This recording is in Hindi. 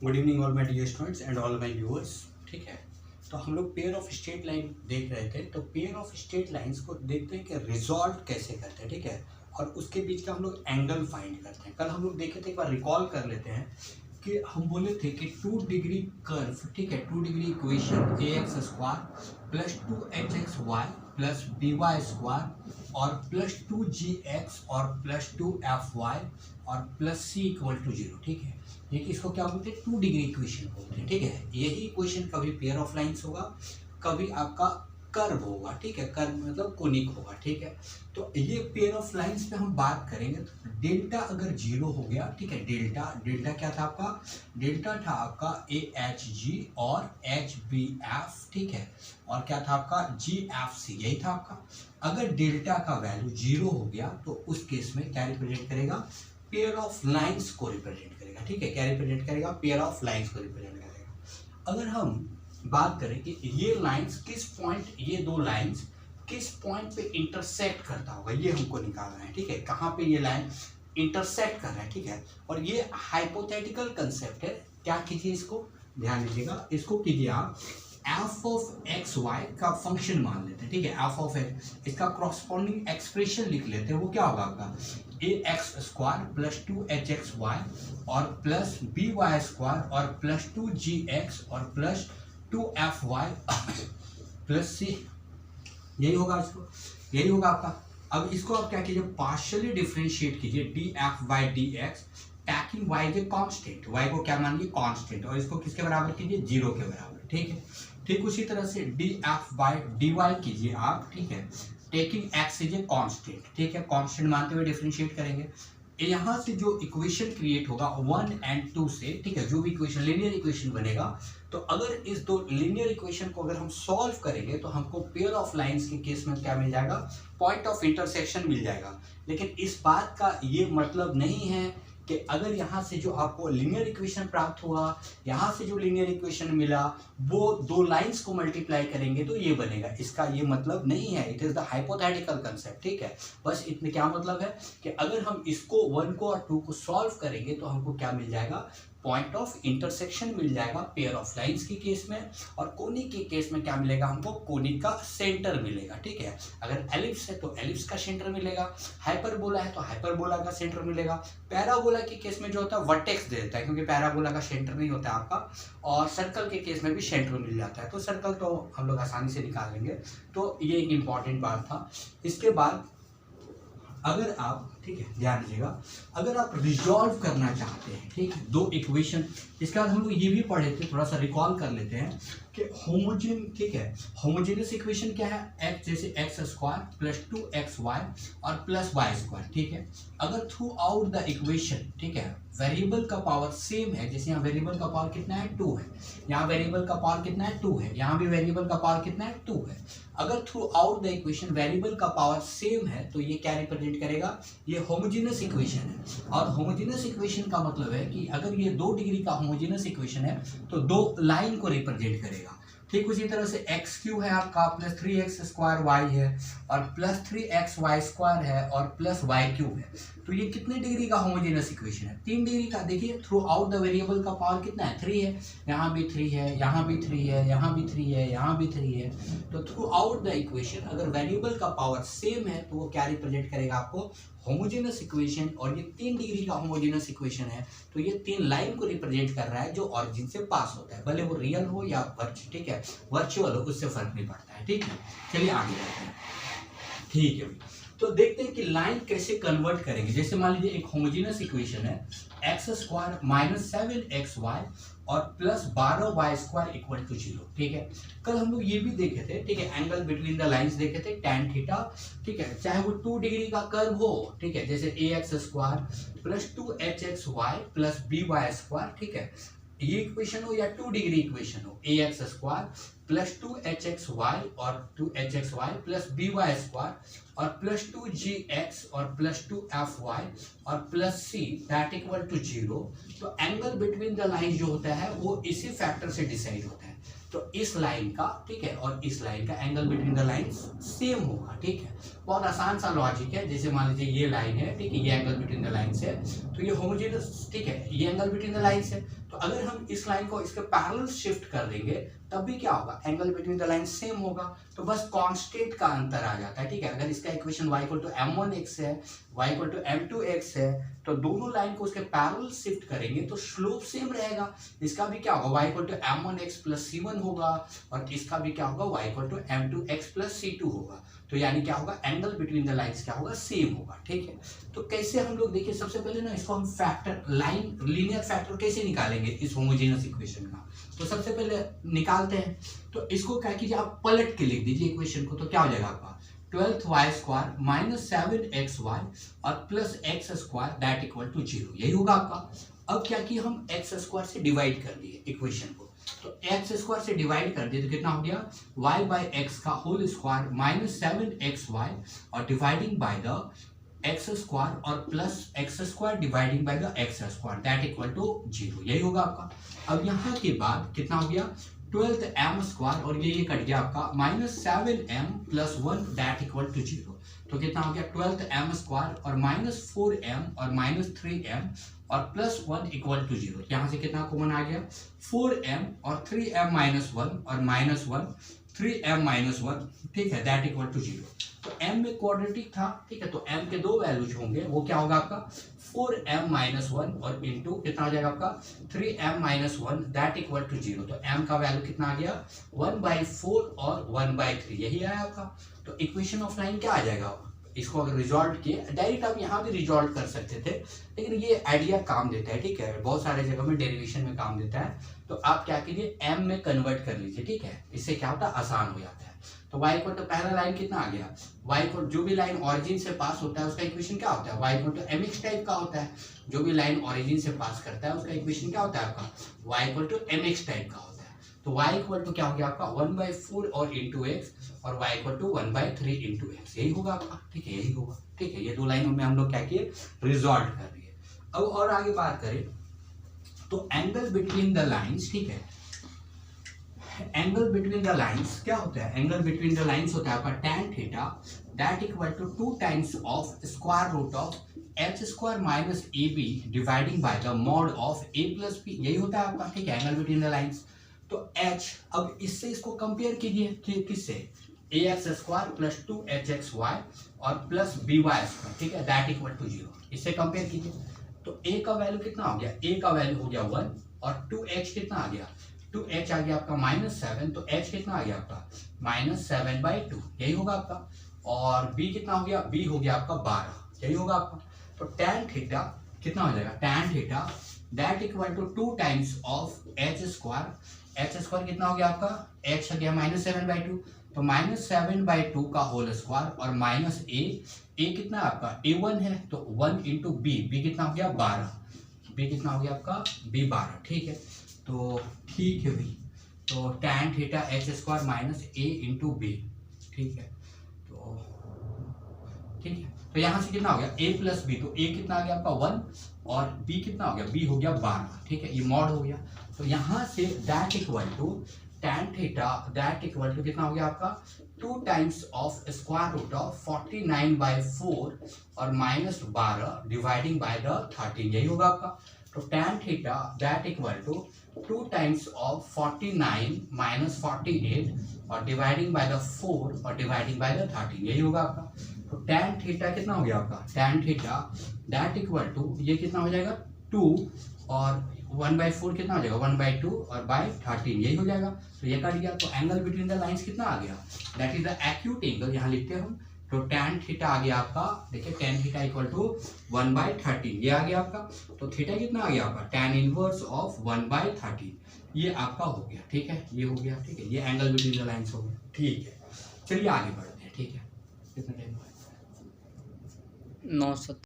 Good evening all my dear students and all my viewers. ठीक है, तो हम लोग पेयर ऑफ स्ट्रेट लाइन देख रहे थे। तो पेयर ऑफ स्ट्रेट लाइंस को देखते हैं कि रिजॉल्व कैसे करते हैं। ठीक है, और उसके बीच का हम लोग एंगल फाइंड करते हैं। कल हम लोग देखे थे, एक बार रिकॉल कर लेते हैं कि हम बोले थे कि 2 डिग्री कर्व, ठीक है, 2 degree equation A x square plus 2hxy plus by square और प्लस 2gx और प्लस 2fy और प्लस c इक्वल टू 0। ठीक है, ये किसको क्या बोलते हैं? 2 डिग्री इक्वेशन बोलते हैं। ठीक है, यही इक्वेशन कभी पेयर ऑफ लाइंस होगा, कभी आपका कर्व होगा। ठीक है, कर्व मतलब कोनिक होगा। ठीक है, तो ये पेयर ऑफ लाइंस पे हम बात करेंगे। तो डेल्टा अगर 0 हो गया, ठीक है, डेल्टा क्या था आपका? डेल्टा था आपका AHG और HBF। ठीक है, और क्या था आपका? GFC, यही था आपका। अगर डेल्टा का वैल्यू 0 हो गया तो उस केस में क्या रिप्रेजेंट करेगा? पेयर ऑफ लाइंस को रिप्रेजेंट करेगा। ठीक है, क्या रिप्रेजेंट करेगा? पेयर ऑफ लाइंस को रिप्रेजेंट करेगा। अगर हम बात करें कि ये लाइंस किस पॉइंट, ये दो लाइंस किस पॉइंट पे इंटरसेक्ट करता होगा, ये हमको निकालना है। ठीक है, कहाँ पे ये लाइन इंटरसेक्ट कर रहा है। ठीक है, और ये हाइपोथेटिकल कंसेप्ट है। क्या कीजिए, इसको ध्यान दीजिएगा, इसको कीजिए आप एफ ऑफ एक्स वाई का फंक्शन मान लेते हैं। ठीक है, एफ ऑफ एक्स, इसका क्रॉसपॉन्डिंग एक्सप्रेशन लिख लेते हैं। वो क्या होगा आपका? ए एक्स स्क्वायर प्लस 2hxy और प्लस by स्क्वायर और प्लस 2gx और प्लस 2fy प्लस c, यही होगा। इसको यही होगा आपका। अब इसको आप क्या कीजिए? पार्शियली डिफरेंशिएट कीजिए D f by D x, tacking y is a constant, y को क्या मान लीजिए? कांस्टेंट, और इसको किसके बराबर कीजिए? 0 के बराबर। ठीक है, ठीक उसी तरह से d f by d y कीजिए आप। ठीक है, taking x is a constant. ठीक है, कांस्टेंट मानते हुए डिफरेंशिएट करेंगे। यहाँ से जो इक्वेशन क्रिएट होगा 1 और 2 से, ठीक है, जो भी इक्वेशन लीनियर इक्वेशन बनेगा, तो अगर इस दो लीनियर इक्वेशन को अगर हम सॉल्व करेंगे तो हमको पेयर ऑफ लाइंस के केस में क्या मिल जाएगा? पॉइंट ऑफ इंटरसेक्शन मिल जाएगा। लेकिन इस बात का ये मतलब नहीं है कि अगर यहाँ से जो आपको लीनियर इक्वेशन प्राप्त हुआ, यहाँ से जो लीनियर इक्वेशन मिला, वो दो लाइंस को मल्टीप्लाई करेंगे तो ये बनेगा। इसका ये मतलब नहीं है, it is the hypothetical concept. ठीक है, बस इतने क्या मतलब है कि अगर हम इसको 1 को और 2 को सॉल्व करेंगे तो हमको क्या मिल जाएगा? पॉइंट ऑफ इंटरसेक्शन मिल जाएगा पेयर ऑफ लाइंस के केस में। और कोनिक के केस में क्या मिलेगा हमको? कोनिक का सेंटर मिलेगा। ठीक है, अगर एलिप्स है तो एलिप्स का सेंटर मिलेगा, हाइपरबोला है तो हाइपरबोला का सेंटर मिलेगा। पैराबोला के केस में जो होता है वर्टेक्स दे देता है, क्योंकि पैराबोला का सेंटर नहीं होता है आपका। और सर्कल के केस में भी सेंटर मिल जाता है, तो सर्कल तो हम लोग आसानी से निकाल लेंगे। तो ये एक इंपॉर्टेंट बात था। इसके बाद अगर आप, ठीक है, ध्यान दीजिएगा, अगर आप रिजॉल्व करना चाहते हैं, ठीक है, दो इक्वेशन, इसके बाद हम लोग ये भी पढ़े थे, थोड़ा सा रिकॉल कर लेते हैं कि होमोजेन, ठीक है, होमोजेनियस इक्वेशन क्या है? एक्स जैसे एक्स स्क्वायर प्लस 2xy और प्लस वाई स्क्वायर। ठीक है, अगर थ्रू आउट द इक्वेशन, ठीक है, वेरिएबल का पावर सेम है, जैसे यहाँ वेरिएबल का पावर कितना है? 2 है, यहाँ वेरिएबल का पावर कितना है? 2 है, यहाँ भी वेरिएबल का पावर कितना है? 2 है। अगर through out the equation variable का पावर सेम है तो ये क्या रिप्रेजेंट करेगा? ये होमोजेनियस इक्वेशन है। और होमोजेनियस इक्वेशन का मतलब है कि अगर ये 2 डिग्री का होमोजेनियस इक्वेशन है तो दो लाइन को रिप्रेजेंट करेगा। ठीक उसी तरह से एक्स क्यू है आपका, प्लस 3x स्क्वायर वाई है और प्लस 3xy स्क्वायर है और प्लस वाई क्यूब है। तो ये कितने डिग्री का होमोजेनियस इक्वेशन है? 3 डिग्री का। देखिए, थ्रू आउट द वेरिएबल का पावर कितना है? 3 है, यहाँ भी 3 है, यहाँ भी 3 है, यहाँ भी 3 है, यहाँ भी 3 है। तो थ्रू आउट द इक्वेशन अगर वेरिएबल का पावर सेम है तो वो क्या रिप्रेजेंट करेगा आपको? Homogeneous equation. और ये 3 डिग्री का होमोजेनियस इक्वेशन है, तो ये 3 लाइन को रिप्रेजेंट कर रहा है जो ऑरिजिन से पास होता है, भले वो रियल हो या वर्चुअल। ठीक है, वर्चुअल हो, उससे फर्क नहीं पड़ता है। ठीक है, चलिए आगे बढ़ते हैं। ठीक है, तो देखते हैं कि लाइन कैसे कन्वर्ट करेंगे। जैसे मान लीजिए एक होमोजेनियस इक्वेशन है, एक्स स्क्वायर माइनस 7xy और plus 12y square equal to 0। ठीक है, कल हम लोग ये भी देखे थे, ठीक है, एंगल बिटवीन द लाइंस देखे थे, tan थीटा। ठीक है, चाहे वो 2 डिग्री का कर्व हो, ठीक है, जैसे a x square plus 2hxy plus by square. ठीक है, ये इक्वेशन हो या 2 डिग्री इक्वेशन हो, ए एक्स स्क्वायर प्लस 2hxy और 2hxy प्लस by स्क्वायर और प्लस 2gx और प्लस 2fy और plus c that equal to 0। तो एंगल बिटवीन द लाइन जो होता है वो इसी फैक्टर से डिसाइड होता है। तो इस लाइन का, ठीक है, और इस लाइन का angle between the lines same होगा, ठीक है। बहुत आसान सा लॉजिक है। जैसे मान लीजिए ये लाइन है, ठीक है, ये एंगल बिटवीन द लाइंस है, तो ये होमोजेनस, ठीक है, ये एंगल बिटवीन द लाइंस है। तो अगर हम इस लाइन को इसके पैरेलल शिफ्ट कर देंगे तब भी क्या होगा, angle between the line same होगा। तो बस कांस्टेंट का अंतर आ जाता है, ठीक है। अगर इसका इक्वेशन y = m1x है, y = m2x है, तो दोनों लाइन को उसके पैरेलल शिफ्ट करेंगे तो स्लोप सेम रहेगा। इसका भी क्या होगा, y = m1x + c1 होगा, और इसका भी क्या होगा, y = m2x + c2 होगा। तो यानी क्या होगा, एंगल बिटवीन द लाइंस क्या होगा, सेम होगा, ठीक है। तो कैसे हम लोग देखिए, सबसे पहले ना इसको हम फैक्टर, लाइन लीनियर फैक्टर कैसे निकालेंगे इस होमोजेनस इक्वेशन का। तो सबसे पहले निकालते हैं। तो इसको क्या कीजिए, आप पलट के लिख दीजिए इक्वेशन को। तो क्या हो जाएगा आपका 12y² - 7xy और +x² दैट इक्वल टू 0, यही होगा आपका। अब क्या किया, हम x² से डिवाइड कर दिए इक्वेशन को। तो x² से डिवाइड कर दिए तो कितना हो गया, y/x का होल स्क्वायर - 7xy और डिवाइडिंग बाय द x² और +x² dividing by the x² that equal to 0, यही होगा आपका। अब यहाँ के बाद कितना हो गया, 12m² और ये कट गया आपका -7m + 1 दैट इक्वल टू 0। तो कितना हो गया, 12m² और -4m और -3m और +1 इक्वल टू 0। यहाँ से कितना कॉमन आ गया, 4m और 3m - 1 और -1 3m - 1, ठीक है, दैट इक्वल टू 0। तो m में क्वाड्रेटिक था, ठीक है, तो m के दो वैल्यूज होंगे, वो क्या होगा आपका 4m - 1 और इंटू कितना हो जाएगा आपका 3m - 1 दैट इक्वल टू 0। तो m का वैल्यू कितना आ गया, 1/4 और 1/3, यही आया आपका। तो इक्वेशन ऑफ लाइन क्या आ जाएगा, इसको अगर रिजॉल्व किए, डायरेक्ट आप यहाँ भी रिजॉल्व कर सकते थे, लेकिन ये आइडिया काम देता है, ठीक है, बहुत सारे जगह में डेरिवेशन में काम देता है। तो आप क्या कीजिए, m में कन्वर्ट कर लीजिए, ठीक है, इससे क्या होता है, आसान हो जाता है। तो y = पहला लाइन कितना आ गया, y = जो भी लाइन ऑरिजिन से पास होता है उसका इक्वेशन क्या होता है, y = mx टाइप का होता है। जो भी लाइन ऑरिजिन से पास करता है उसका इक्वेशन क्या होता है आपका, y = mx टाइप का होता है। तो y = क्या हो गया आपका 1/4 और इंटू x और y = 1/3 इंटू x, यही होगा आपका, ठीक है, यही होगा, ठीक है। ये दो लाइनों में हम लोग क्या किए, रिजॉल्व कर दिए। अब और आगे बात करें तो एंगल बिटवीन द लाइंस, ठीक है, एंगल बिटवीन द लाइंस क्या होता है, एंगल बिटवीन द लाइंस होता है आपका tan theta that equal to 2 times of square root of h² minus ab dividing by the mod of a + b, यही होता है आपका, ठीक है, एंगल बिटवीन द लाइंस। तो h, अब इससे इसको कंपेयर कीजिए, किससे, ax² + 2hxy और +by², ठीक है, दैट इक्वल टू 0, इससे कंपेयर कीजिए। तो a का वैल्यू कितना हो गया, a का वैल्यू हो गया 1 और 2h कितना आ गया, 2h आ गया आपका -7, तो h कितना आ गया आपका -7/2, यही होगा आपका। और b कितना हो गया, b हो गया आपका 12, यही होगा आपका। तो tan थीटा कितना हो जाएगा, tan theta that equal to 2 times of h² कितना हो गया आपका, h आ गया -7/2, तो -7/2 का होल स्क्वायर और -a कितना आपका a1 है, तो 1 इंटू b कितना हो गया 12, b कितना हो गया आपका b12, ठीक है। तो ठीक है भाई, तो tan theta h² minus a into b, ठीक है, तो ठीक है। तो यहाँ से कितना हो गया a + b, तो a कितना आ गया आपका 1 और b कितना हो गया, b हो गया 12, ठीक है, ये मॉड हो गया। तो यहाँ से that equal to tan theta that equal to कितना हो गया आपका 2 times of square root of 49/4 और -12 डिवाइडिंग बाय द 13, यही होगा आपका। तो tan theta that equal to 2 times of 49 - 48 और डिवाइडिंग बाय द 4 और डिवाइडिंग बाय द 13, यही होगा आपका। तो tan थीटा कितना हो गया आपका, tan theta that equal to ये कितना हो जाएगा 2 और 1/4 कितना हो जाएगा 1/2 और बाय 13, यही हो जाएगा। तो ये कट गया। तो एंगल बिटवीन द लाइंस कितना आ गया, that is the acute angle, यहाँ लिखते हैं हम। तो tan थीटा आ गया आपका, देखिए tan थीटा इक्वल टू 1/13, ये आ गया आपका। तो थीटा कितना आ गया आपका tan इनवर्स ऑफ 1/13, ये आपका हो गया, ठीक है, ये हो गया, ठीक है, ये एंगल बिटवीन द लाइंस हो गया, ठीक है। चलिए आगे बढ़ते हैं, ठीक है, कितना टाइम हुआ, 9:07